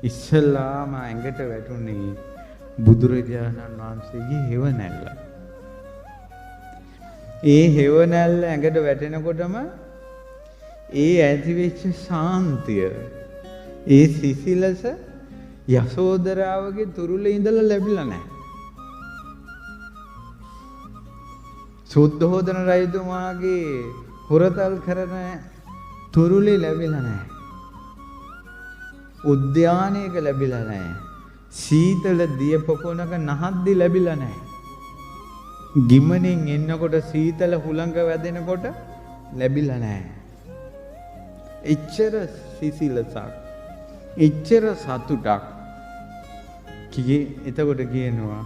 ඉස්සල්ලාම ඇඟට වැටුනේ බුදුරජාණන් වහන්සේගේ හෙවණැල්ල. ඒ හෙවණැල්ල ඇඟට වැටෙනකොටම ඒ ඇතිවෙච්ච ශාන්තිය, ඒ සිසිලස යසෝදරාවගේ තුරුලේ ඉඳලා ලැබිලා නැහැ. සුද්ධෝදන රජතුමාගේ හොරතල් කරන තුරුලේ ලැබිලා නැහැ. උද්‍යානයක ලැබිලා නැහැ. සීතල දිය පොකොනක නහද්දි ලැබිලා නැහැ. ගිමනින් එන්නකොට සීතල හුළඟ වැදෙනකොට ලැබිලා නැහැ. එච්චර සිසිලසක්, එච්චර සතුටක් එතකොට කියනවා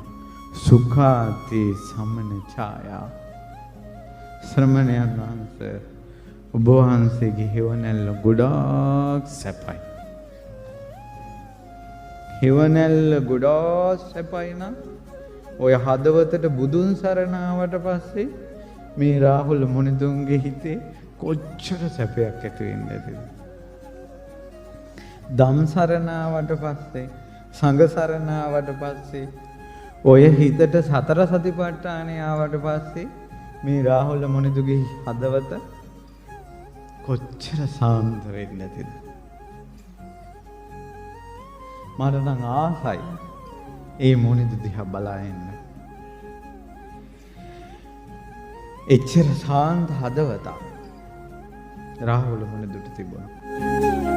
සුඛාති සමන ඡායා. ශ්‍රමණයන් වහන්සේ ඔබ වහන්සේගේ හෙවණැල්ල ගොඩාක් සැපයි. හෙවණැල්ල ගොඩාක් සැපයි නම් ඔය හදවතට බුදුන් සරණ ආවට පස්සේ මේ රාහුල මුනිදුන්ගේ හිතේ කොච්චර සැපයක් ඇති වෙන්නේද? ධම් සරණ ආවට පස්සේ, සංඝ සරණ ආවට පස්සේ, ඔය හිතට සතර සතිපට්ඨානය ආවට පස්සේ මේ රාහුල මුනිදුගේ හදවත කොච්චර සාන්ත වෙන්නේ නැතිද? මට නම් ආසයි ඒ මුනිදු දිහා බලන්න. එච්චර සාන්ත හදවතක් රාහුල මුනිදුට තිබුණා.